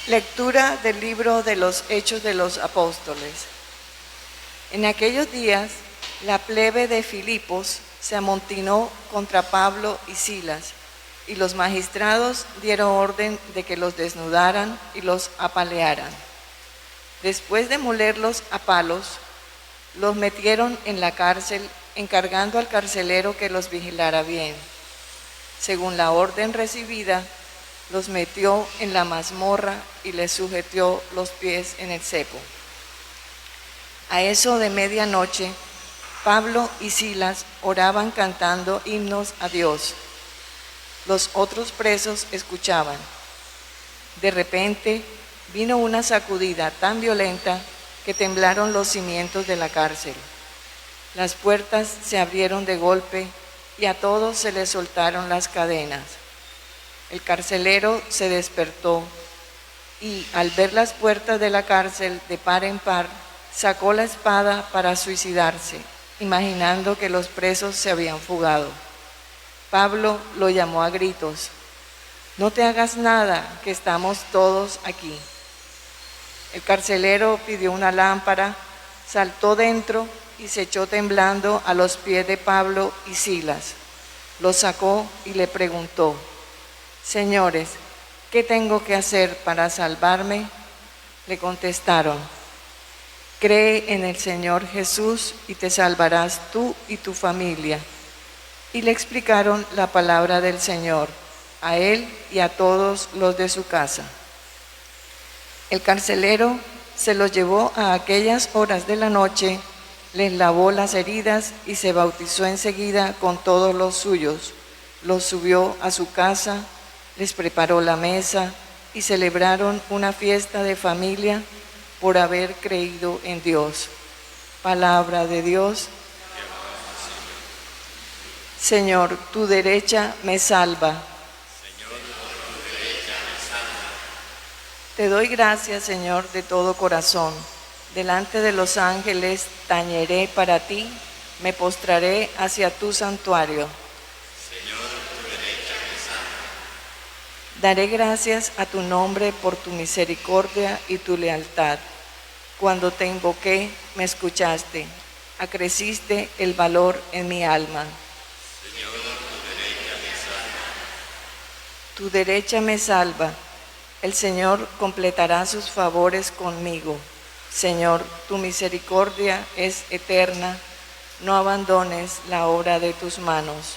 Lectura del libro de los Hechos de los Apóstoles. En aquellos días, la plebe de Filipos se amontinó contra Pablo y Silas, y los magistrados dieron orden de que los desnudaran y los apalearan. Después de molerlos a palos, los metieron en la cárcel, encargando al carcelero que los vigilara bien. Según la orden recibida, los metió en la mazmorra y les sujetó los pies en el cepo. A eso de medianoche, Pablo y Silas oraban cantando himnos a Dios. Los otros presos escuchaban. De repente vino una sacudida tan violenta que temblaron los cimientos de la cárcel. Las puertas se abrieron de golpe y a todos se les soltaron las cadenas. El carcelero se despertó y, al ver las puertas de la cárcel de par en par, sacó la espada para suicidarse, imaginando que los presos se habían fugado. Pablo lo llamó a gritos: «No te hagas nada, que estamos todos aquí». El carcelero pidió una lámpara, saltó dentro y se echó temblando a los pies de Pablo y Silas. Los sacó y le preguntó: «Señores, ¿qué tengo que hacer para salvarme?». Le contestaron: «Cree en el Señor Jesús y te salvarás tú y tu familia». Y le explicaron la palabra del Señor, a él y a todos los de su casa. El carcelero se los llevó a aquellas horas de la noche, les lavó las heridas y se bautizó enseguida con todos los suyos. Los subió a su casa, les preparó la mesa y celebraron una fiesta de familia por haber creído en Dios. Palabra de Dios. Señor, tu derecha me salva. Te doy gracias, Señor, de todo corazón. Delante de los ángeles tañeré para ti, me postraré hacia tu santuario. Daré gracias a tu nombre por tu misericordia y tu lealtad. Cuando te invoqué, me escuchaste, acreciste el valor en mi alma. Señor, tu derecha me salva. El Señor completará sus favores conmigo. Señor, tu misericordia es eterna, no abandones la obra de tus manos.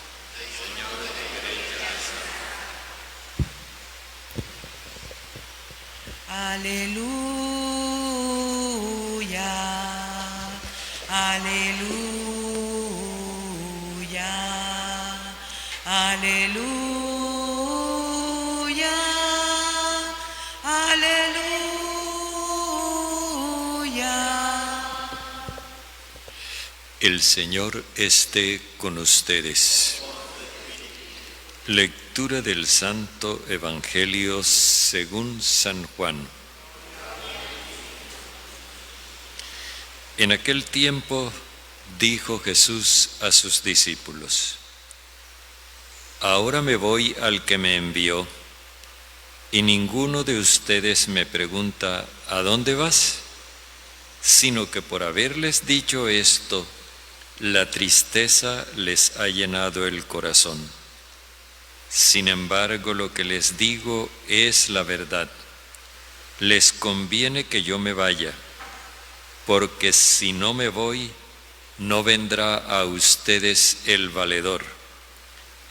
Aleluya, aleluya, aleluya, aleluya. el Señor esté con ustedes. Lectura del Santo Evangelio según San Juan. En aquel tiempo dijo Jesús a sus discípulos: Ahora me voy al que me envió, y ninguno de ustedes me pregunta: ¿a dónde vas? Sino que por haberles dicho esto, la tristeza les ha llenado el corazón. Sin embargo, lo que les digo es la verdad. Les conviene que yo me vaya, porque si no me voy, no vendrá a ustedes el valedor.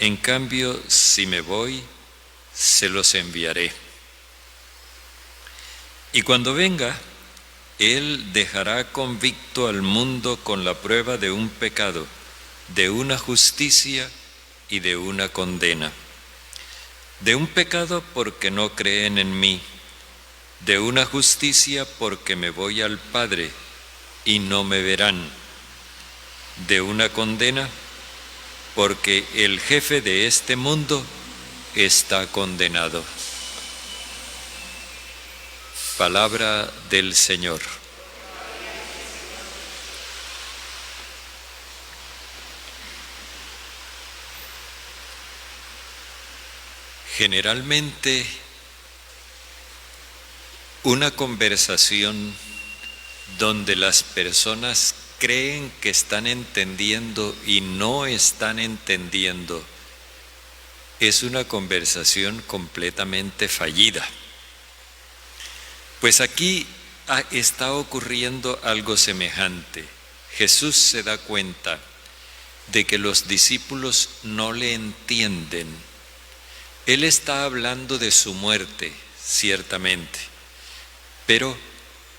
En cambio, si me voy, se los enviaré. Y cuando venga, Él dejará convicto al mundo con la prueba de un pecado, de una justicia y de una condena. De un pecado porque no creen en mí, de una justicia porque me voy al Padre y no me verán, de una condena porque el jefe de este mundo está condenado. Palabra del Señor. Generalmente una conversación donde las personas creen que están entendiendo y no están entendiendo, es una conversación completamente fallida. Pues aquí está ocurriendo algo semejante. Jesús se da cuenta de que los discípulos no le entienden. Él está hablando de su muerte, ciertamente, pero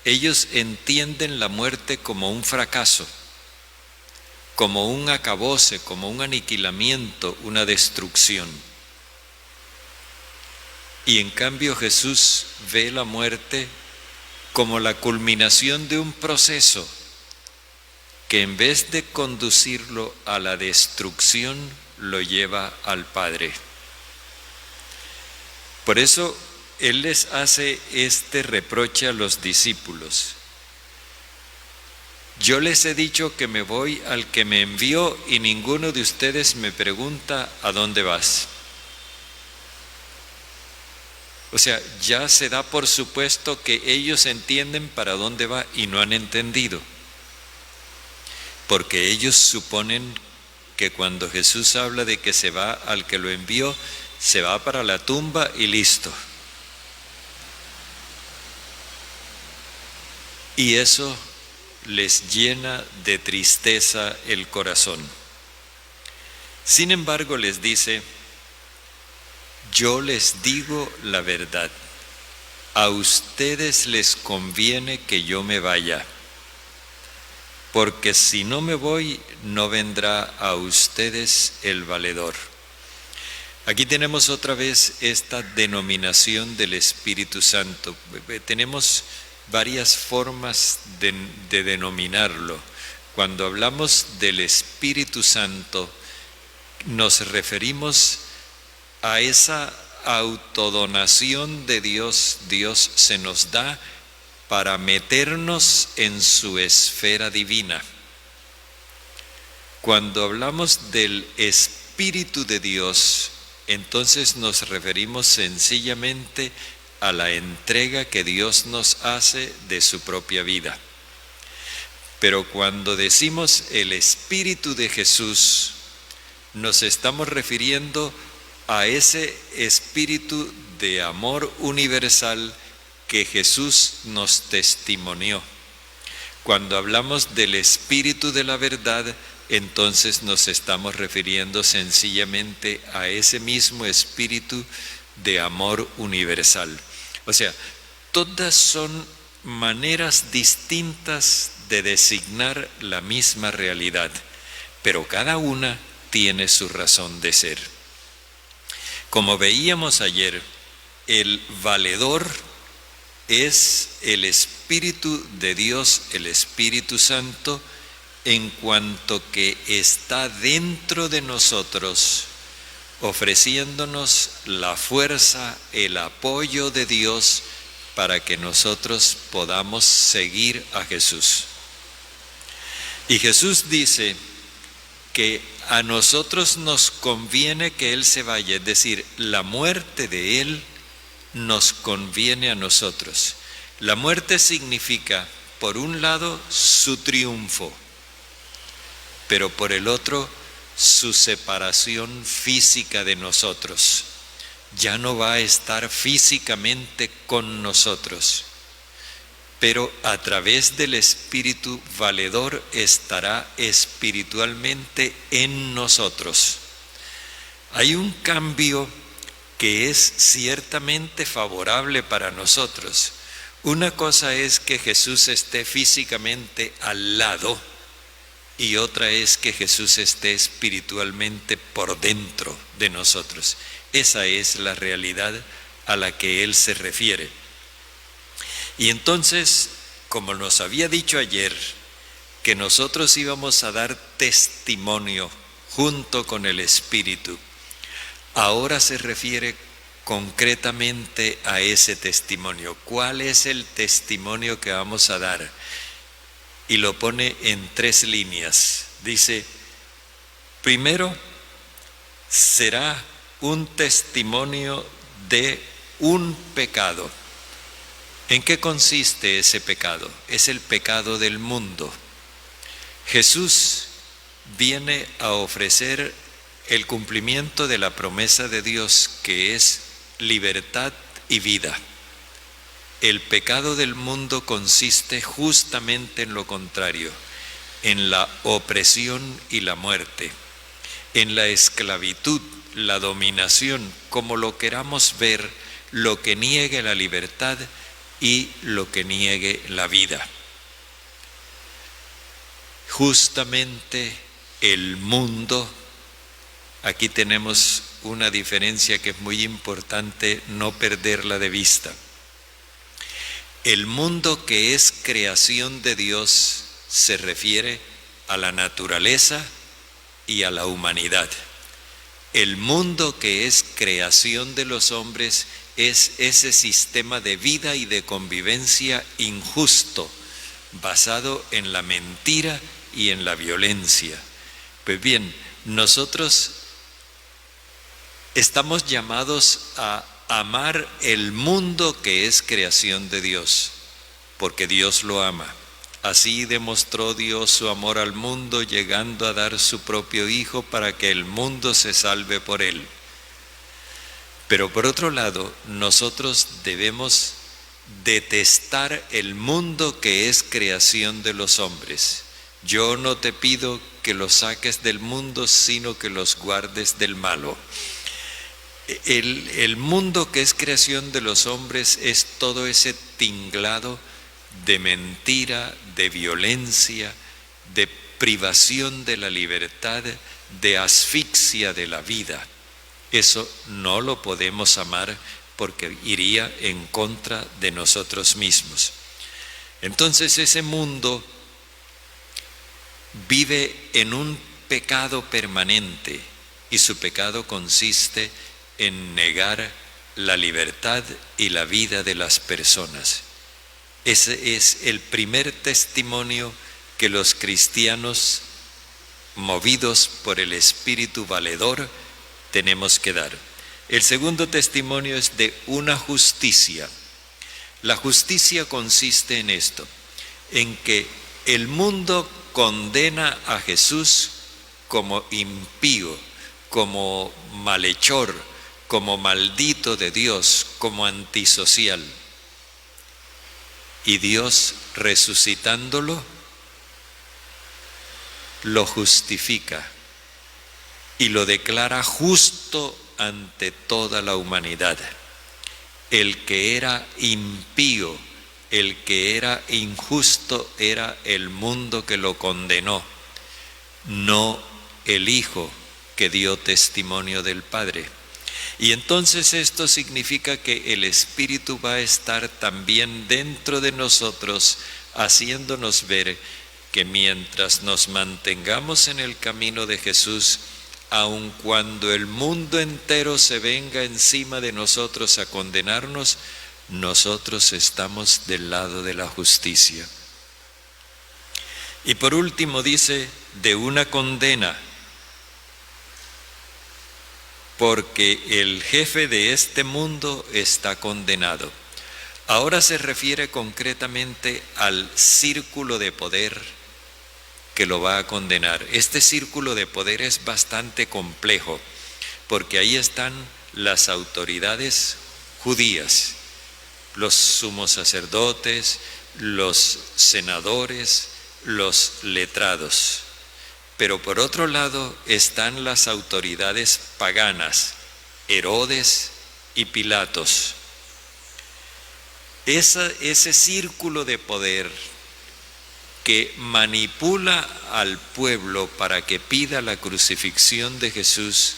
ellos entienden la muerte como un fracaso, como un acabose, como un aniquilamiento, una destrucción. Y en cambio Jesús ve la muerte como la culminación de un proceso que en vez de conducirlo a la destrucción, lo lleva al Padre. Por eso Él les hace este reproche a los discípulos. Yo les he dicho que me voy al que me envió y ninguno de ustedes me pregunta ¿a dónde vas? O sea, ya se da por supuesto que ellos entienden para dónde va y no han entendido. Porque ellos suponen que cuando Jesús habla de que se va al que lo envió, se va para la tumba y listo. Y eso les llena de tristeza el corazón. Sin embargo, les dice: yo les digo la verdad, a ustedes les conviene que yo me vaya, porque si no me voy, no vendrá a ustedes el valedor. Aquí tenemos otra vez esta denominación del Espíritu Santo. Tenemos varias formas de denominarlo. Cuando hablamos del Espíritu Santo, nos referimos a esa autodonación de Dios. Dios se nos da para meternos en su esfera divina. Cuando hablamos del Espíritu de Dios, entonces nos referimos sencillamente a la entrega que Dios nos hace de su propia vida. Pero cuando decimos el Espíritu de Jesús, nos estamos refiriendo a ese Espíritu de amor universal que Jesús nos testimonió. Cuando hablamos del Espíritu de la verdad, entonces nos estamos refiriendo sencillamente a ese mismo Espíritu de amor universal. O sea, todas son maneras distintas de designar la misma realidad, pero cada una tiene su razón de ser. Como veíamos ayer, el valedor es el Espíritu de Dios, el Espíritu Santo, en cuanto que está dentro de nosotros, ofreciéndonos la fuerza, el apoyo de Dios para que nosotros podamos seguir a Jesús. Y Jesús dice que a nosotros nos conviene que Él se vaya, es decir, la muerte de Él nos conviene a nosotros. La muerte significa, por un lado, su triunfo, pero por el otro, su separación física de nosotros. Ya no va a estar físicamente con nosotros, pero a través del Espíritu valedor estará espiritualmente en nosotros. Hay un cambio que es ciertamente favorable para nosotros. Una cosa es que Jesús esté físicamente al lado y otra es que Jesús esté espiritualmente por dentro de nosotros. Esa es la realidad a la que Él se refiere. Y entonces, como nos había dicho ayer, que nosotros íbamos a dar testimonio junto con el Espíritu, ahora se refiere concretamente a ese testimonio. ¿Cuál es el testimonio que vamos a dar? Y lo pone en 3 líneas. Dice, primero, será un testimonio de un pecado. ¿En qué consiste ese pecado? Es el pecado del mundo. Jesús viene a ofrecer el cumplimiento de la promesa de Dios, que es libertad y vida. El pecado del mundo consiste justamente en lo contrario, en la opresión y la muerte, en la esclavitud, la dominación, como lo queramos ver, lo que niegue la libertad y lo que niegue la vida. Justamente el mundo, aquí tenemos una diferencia que es muy importante no perderla de vista. El mundo que es creación de Dios se refiere a la naturaleza y a la humanidad. El mundo que es creación de los hombres es ese sistema de vida y de convivencia injusto, basado en la mentira y en la violencia. Pues bien, nosotros estamos llamados a amar el mundo que es creación de Dios, porque Dios lo ama. Así demostró Dios su amor al mundo, llegando a dar su propio Hijo para que el mundo se salve por él. Pero por otro lado, nosotros debemos detestar el mundo que es creación de los hombres. Yo no te pido que los saques del mundo, sino que los guardes del malo. El mundo que es creación de los hombres es todo ese tinglado de mentira, de violencia, de privación de la libertad, de asfixia de la vida. Eso no lo podemos amar porque iría en contra de nosotros mismos. Entonces ese mundo vive en un pecado permanente y su pecado consiste en negar la libertad y la vida de las personas. Ese es el primer testimonio que los cristianos, movidos por el Espíritu valedor, tenemos que dar. El segundo testimonio es de una justicia. La justicia consiste en esto, en que el mundo condena a Jesús como impío, como malhechor, como maldito de Dios, como antisocial. Y Dios, resucitándolo, lo justifica y lo declara justo ante toda la humanidad. El que era impío, el que era injusto, era el mundo que lo condenó, no el Hijo que dio testimonio del Padre. Y entonces esto significa que el Espíritu va a estar también dentro de nosotros, haciéndonos ver que mientras nos mantengamos en el camino de Jesús, aun cuando el mundo entero se venga encima de nosotros a condenarnos, nosotros estamos del lado de la justicia. Y por último dice, de una condena, porque el jefe de este mundo está condenado. Ahora se refiere concretamente al círculo de poder que lo va a condenar. Este círculo de poder es bastante complejo, porque ahí están las autoridades judías, los sumos sacerdotes, los senadores, los letrados. Pero por otro lado están las autoridades paganas, Herodes y Pilatos. Ese círculo de poder que manipula al pueblo para que pida la crucifixión de Jesús,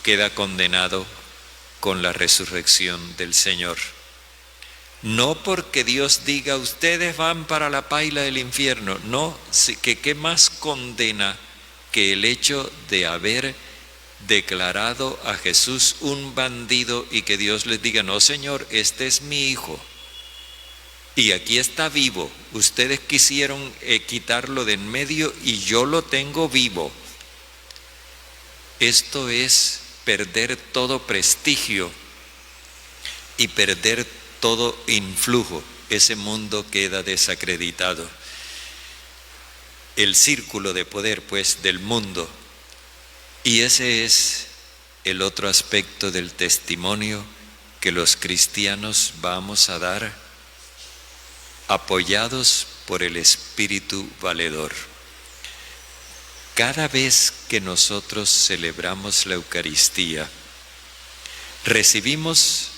queda condenado con la resurrección del Señor. No porque Dios diga, ustedes van para la paila del infierno. No, que qué más condena que el hecho de haber declarado a Jesús un bandido y que Dios les diga, no Señor, este es mi hijo y aquí está vivo. Ustedes quisieron quitarlo de en medio y yo lo tengo vivo. Esto es perder todo prestigio y perder todo influjo, ese mundo queda desacreditado. El círculo de poder, pues, del mundo. Y ese es el otro aspecto del testimonio que los cristianos vamos a dar, apoyados por el Espíritu valedor. Cada vez que nosotros celebramos la Eucaristía, recibimos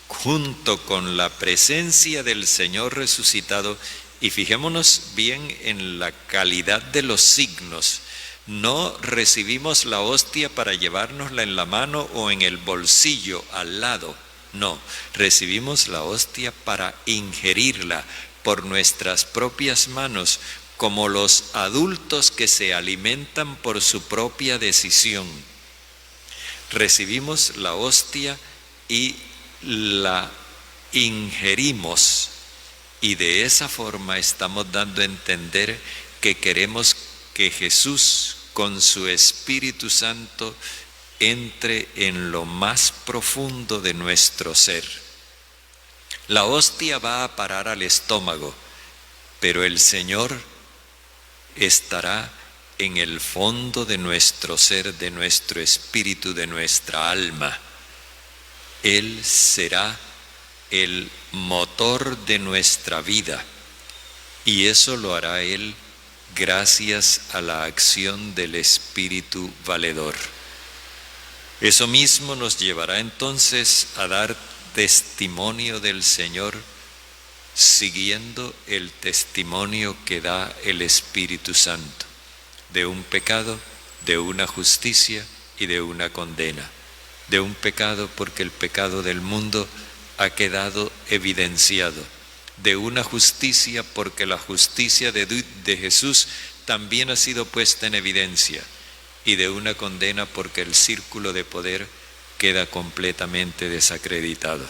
junto con la presencia del Señor resucitado, y fijémonos bien en la calidad de los signos. No recibimos la hostia para llevárnosla en la mano o en el bolsillo al lado. No, recibimos la hostia para ingerirla por nuestras propias manos, como los adultos que se alimentan por su propia decisión. Recibimos la hostia y la ingerimos, y de esa forma estamos dando a entender que queremos que Jesús con su Espíritu Santo entre en lo más profundo de nuestro ser. La hostia va a parar al estómago, pero el Señor estará en el fondo de nuestro ser, de nuestro espíritu, de nuestra alma. Él será el motor de nuestra vida, y eso lo hará Él gracias a la acción del Espíritu valedor. Eso mismo nos llevará entonces a dar testimonio del Señor, siguiendo el testimonio que da el Espíritu Santo, de un pecado, de una justicia y de una condena. De un pecado porque el pecado del mundo ha quedado evidenciado, de una justicia porque la justicia de Jesús también ha sido puesta en evidencia, y de una condena porque el círculo de poder queda completamente desacreditado.